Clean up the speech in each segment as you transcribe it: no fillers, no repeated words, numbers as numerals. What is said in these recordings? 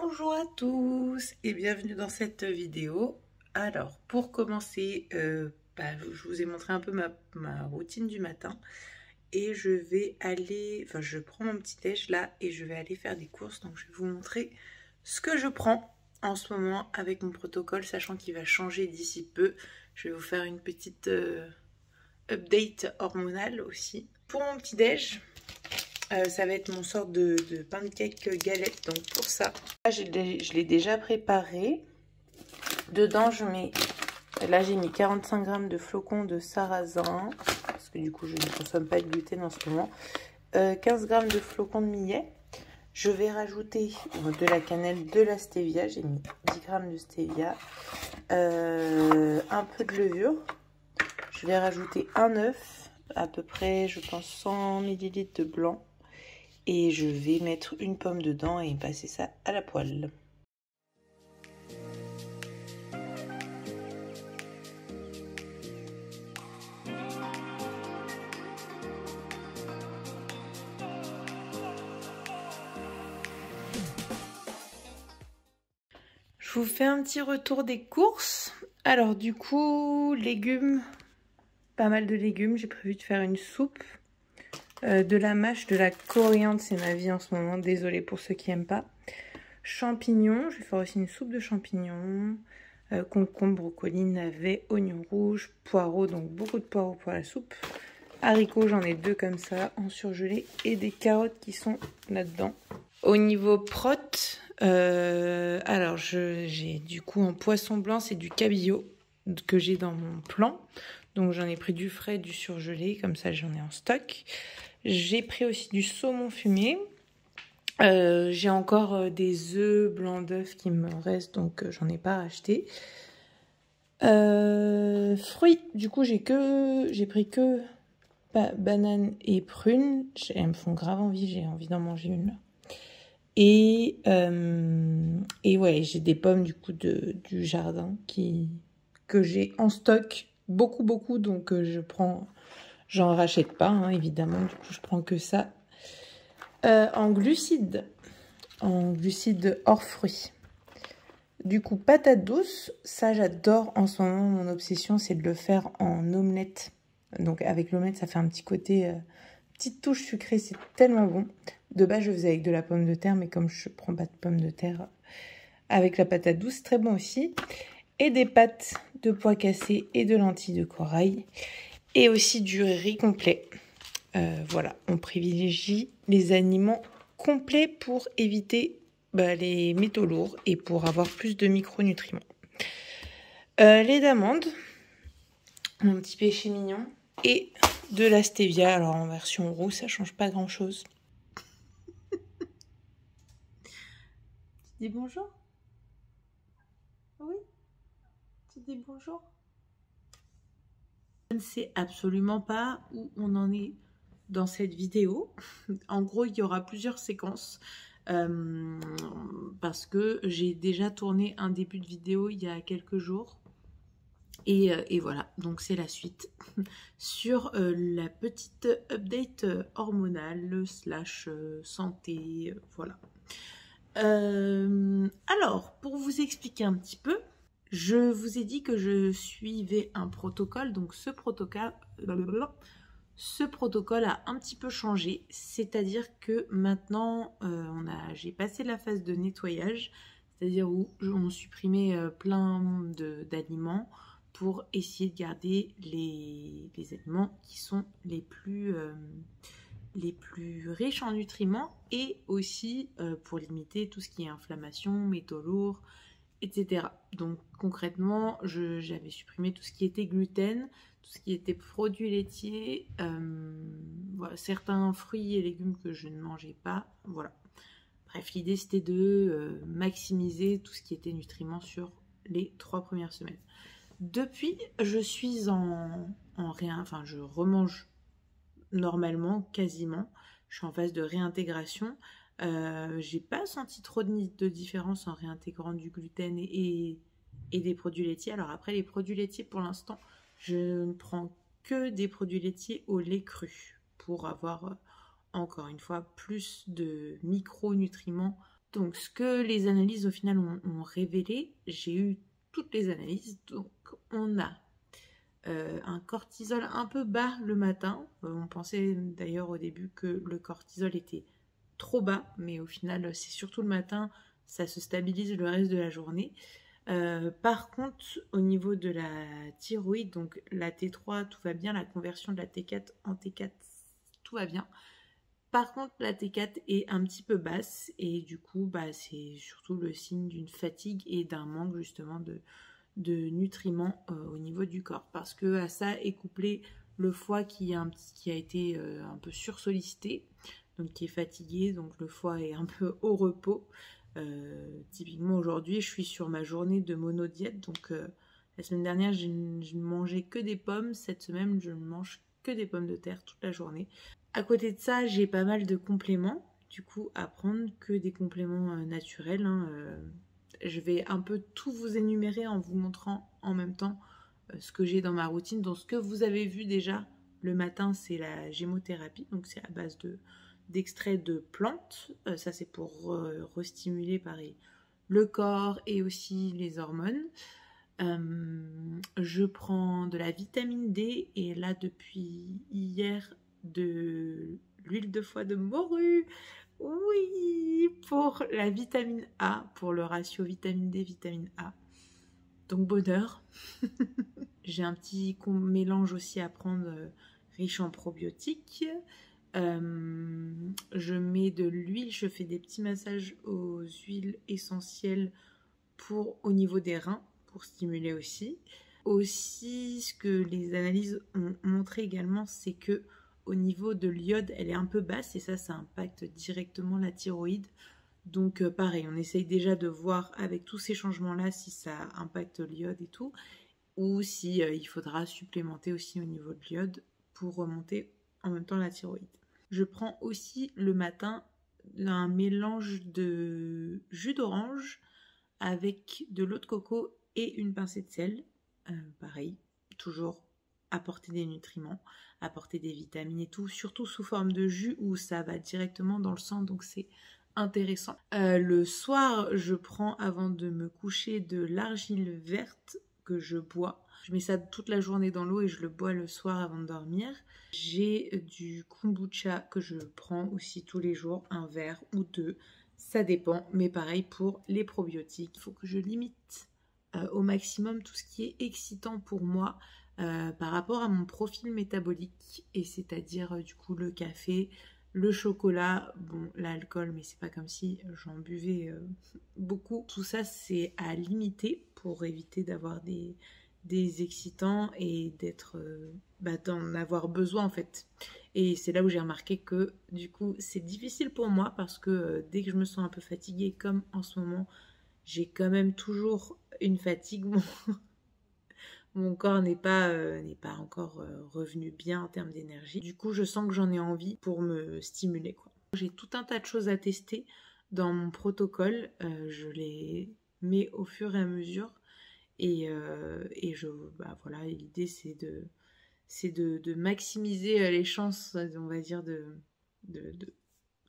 Bonjour à tous et bienvenue dans cette vidéo. Alors pour commencer, je vous ai montré un peu ma routine du matin et je vais aller, je prends mon petit déj là et je vais aller faire des courses. Donc je vais vous montrer ce que je prends en ce moment avec mon protocole, sachant qu'il va changer d'ici peu. Je vais vous faire une petite update hormonale aussi. Pour mon petit déj, ça va être mon sort de pancake galette. Donc pour ça, je l'ai déjà préparé. Dedans, je mets... Là, j'ai mis 45 g de flocons de sarrasin. Parce que du coup, je ne consomme pas de gluten en ce moment. 15 g de flocons de millet. Je vais rajouter de la cannelle, de la stevia. J'ai mis 10 g de stevia. Un peu de levure. Je vais rajouter un œuf. À peu près, je pense, 100 ml de blanc. Et je vais mettre une pomme dedans et passer ça à la poêle. Je vous fais un petit retour des courses. Alors du coup, légumes, pas mal de légumes. J'ai prévu de faire une soupe. De la mâche, de la coriandre, c'est ma vie en ce moment. Désolée pour ceux qui n'aiment pas. Champignons, je vais faire aussi une soupe de champignons. Concombre, brocoli, navets, oignons rouges, poireaux, donc beaucoup de poireaux pour la soupe. Haricots, j'en ai 2 comme ça, en surgelé. Et des carottes qui sont là-dedans. Au niveau prot, alors j'ai du coup en poisson blanc, c'est du cabillaud que j'ai dans mon plan. Donc j'en ai pris du frais, du surgelé, comme ça j'en ai en stock. J'ai pris aussi du saumon fumé. J'ai encore des œufs blancs d'œufs qui me restent, donc j'en ai pas acheté. Fruits, du coup j'ai pris que bananes et prunes. Elles me font grave envie, j'ai envie d'en manger une. Et ouais, j'ai des pommes du coup du jardin que j'ai en stock, beaucoup, donc j'en rachète pas, hein, évidemment, du coup je prends que ça. En glucides hors fruits. Du coup, patates douces, ça j'adore en ce moment, mon obsession c'est de le faire en omelette. Donc avec l'omelette, ça fait un petit côté, petite touche sucrée, c'est tellement bon. De base, je faisais avec de la pomme de terre, mais comme je prends pas de pomme de terre, avec la patate douce, très bon aussi. Et des pâtes de pois cassés et de lentilles de corail. Et aussi du riz complet. Voilà, on privilégie les aliments complets pour éviter les métaux lourds et pour avoir plus de micronutriments. Lait d'amande, mon petit péché mignon, et de la stevia. Alors en version roux, ça change pas grand chose. Tu dis bonjour? Oui? Tu dis bonjour? Je ne sais absolument pas où on en est dans cette vidéo. En gros, il y aura plusieurs séquences parce que j'ai déjà tourné un début de vidéo il y a quelques jours. Et voilà, donc c'est la suite sur la petite update hormonale / santé, voilà. Alors, pour vous expliquer un petit peu, je vous ai dit que je suivais un protocole, donc ce protocole a un petit peu changé, c'est-à-dire que maintenant, j'ai passé la phase de nettoyage, c'est-à-dire où on supprimait plein d'aliments pour essayer de garder les aliments qui sont les plus riches en nutriments et aussi pour limiter tout ce qui est inflammation, métaux lourds, etc. Donc concrètement, j'avais supprimé tout ce qui était gluten, tout ce qui était produits laitiers, voilà, certains fruits et légumes que je ne mangeais pas, voilà. Bref, l'idée c'était de maximiser tout ce qui était nutriments sur les 3 premières semaines. Depuis, je suis je remange normalement, quasiment. Je suis en phase de réintégration. J'ai pas senti trop de différence en réintégrant du gluten et des produits laitiers. Alors après, les produits laitiers, pour l'instant, je ne prends que des produits laitiers au lait cru pour avoir, encore une fois, plus de micronutriments Donc ce que les analyses au final ont révélé, j'ai eu toutes les analyses, donc on a un cortisol un peu bas le matin. On pensait d'ailleurs au début que le cortisol était trop bas, mais au final c'est surtout le matin, ça se stabilise le reste de la journée. Par contre, au niveau de la thyroïde, donc la T3, tout va bien, la conversion de la T4 en T4, tout va bien. Par contre, la T4 est un petit peu basse et du coup, c'est surtout le signe d'une fatigue et d'un manque justement de nutriments au niveau du corps. Parce que à ça est couplé le foie qui a été un peu sursollicité, donc qui est fatigué, donc le foie est un peu au repos. Typiquement aujourd'hui, je suis sur ma journée de monodiète, donc la semaine dernière, je ne mangeais que des pommes. Cette semaine, je ne mange que des pommes de terre toute la journée. À côté de ça, j'ai pas mal de compléments, du coup, à prendre que des compléments naturels. Je vais un peu tout vous énumérer en vous montrant en même temps ce que j'ai dans ma routine. Donc, ce que vous avez vu déjà le matin, c'est la gémothérapie. Donc, c'est à base d'extraits de plantes. Ça, c'est pour restimuler pareil le corps et aussi les hormones. Je prends de la vitamine D et là, depuis hier, de l'huile de foie de morue. Oui, pour la vitamine A, pour le ratio vitamine D, vitamine A. Donc bonheur. J'ai un petit mélange aussi à prendre riche en probiotiques. Je mets de l'huile, je fais des petits massages aux huiles essentielles au niveau des reins, pour stimuler aussi. Aussi, ce que les analyses ont montré également, c'est que au niveau de l'iode, elle est un peu basse et ça impacte directement la thyroïde. Donc pareil, on essaye déjà de voir avec tous ces changements-là si ça impacte l'iode et tout, ou si il faudra supplémenter aussi au niveau de l'iode pour remonter en même temps la thyroïde. Je prends aussi le matin un mélange de jus d'orange avec de l'eau de coco et une pincée de sel. Pareil, toujours apporter des nutriments, apporter des vitamines et tout, surtout sous forme de jus où ça va directement dans le sang, donc c'est intéressant. Le soir, je prends avant de me coucher de l'argile verte que je bois. Je mets ça toute la journée dans l'eau et je le bois le soir avant de dormir. J'ai du kombucha que je prends aussi tous les jours, un verre ou deux. Ça dépend, mais pareil pour les probiotiques. Il faut que je limite au maximum tout ce qui est excitant pour moi par rapport à mon profil métabolique, et c'est-à-dire du coup le café, le chocolat, bon l'alcool, mais c'est pas comme si j'en buvais beaucoup. Tout ça c'est à limiter pour éviter d'avoir des excitants et d'en avoir besoin en fait. Et c'est là où j'ai remarqué que du coup c'est difficile pour moi parce que dès que je me sens un peu fatiguée, comme en ce moment j'ai quand même toujours une fatigue, mon corps n'est pas encore revenu bien en termes d'énergie. Du coup je sens que j'en ai envie pour me stimuler quoi. J'ai tout un tas de choses à tester dans mon protocole, je les mets au fur et à mesure. Et voilà, l'idée c'est de maximiser les chances, on va dire,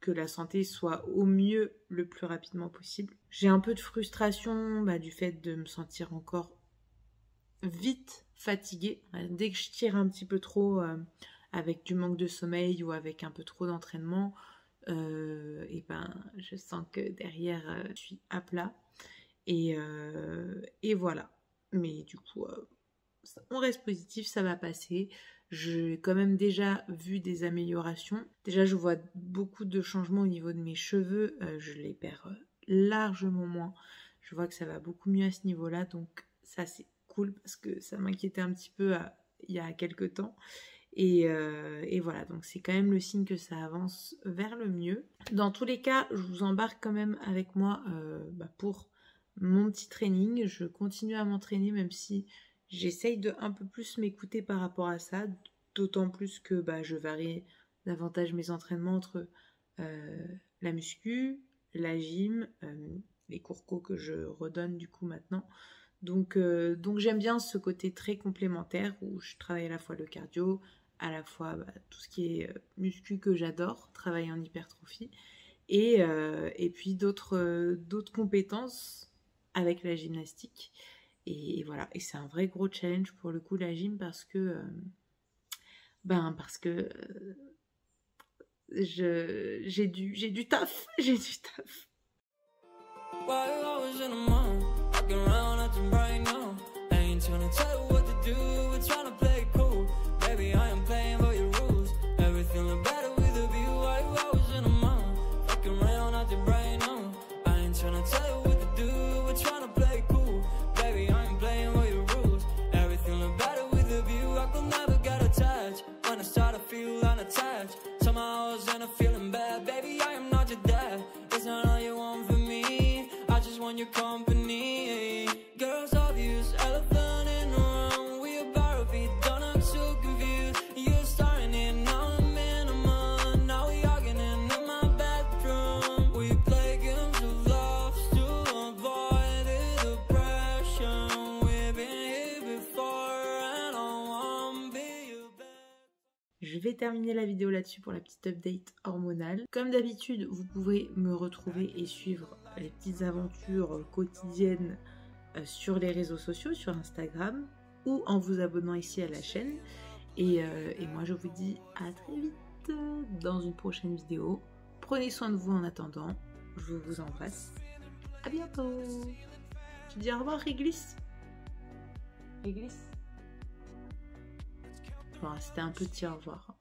que la santé soit au mieux le plus rapidement possible. J'ai un peu de frustration du fait de me sentir encore vite fatiguée. Dès que je tire un petit peu trop avec du manque de sommeil ou avec un peu trop d'entraînement, je sens que derrière je suis à plat. Et voilà. Mais du coup, on reste positif, ça va passer. J'ai quand même déjà vu des améliorations. Déjà, je vois beaucoup de changements au niveau de mes cheveux. Je les perds largement moins. Je vois que ça va beaucoup mieux à ce niveau-là. Donc ça, c'est cool parce que ça m'inquiétait un petit peu il y a quelques temps. Et voilà, donc c'est quand même le signe que ça avance vers le mieux. Dans tous les cas, je vous embarque quand même avec moi pour mon petit training. Je continue à m'entraîner même si j'essaye de un peu plus m'écouter par rapport à ça, d'autant plus que je varie davantage mes entraînements entre la muscu, la gym, les cours co que je redonne du coup maintenant. Donc j'aime bien ce côté très complémentaire où je travaille à la fois le cardio, à la fois tout ce qui est muscu que j'adore, travailler en hypertrophie. et puis d'autres compétences avec la gymnastique. Et voilà, et c'est un vrai gros challenge pour le coup la gym parce que j'ai du taf, j'ai du taf. Je vais terminer la vidéo là-dessus pour la petite update hormonale. Comme d'habitude, vous pouvez me retrouver et suivre les petites aventures quotidiennes sur les réseaux sociaux, sur Instagram, ou en vous abonnant ici à la chaîne. Et moi, je vous dis à très vite dans une prochaine vidéo. Prenez soin de vous en attendant. Je vous embrasse. À bientôt. Tu dis au revoir, Réglisse. Réglisse. Bon, c'était un petit au revoir.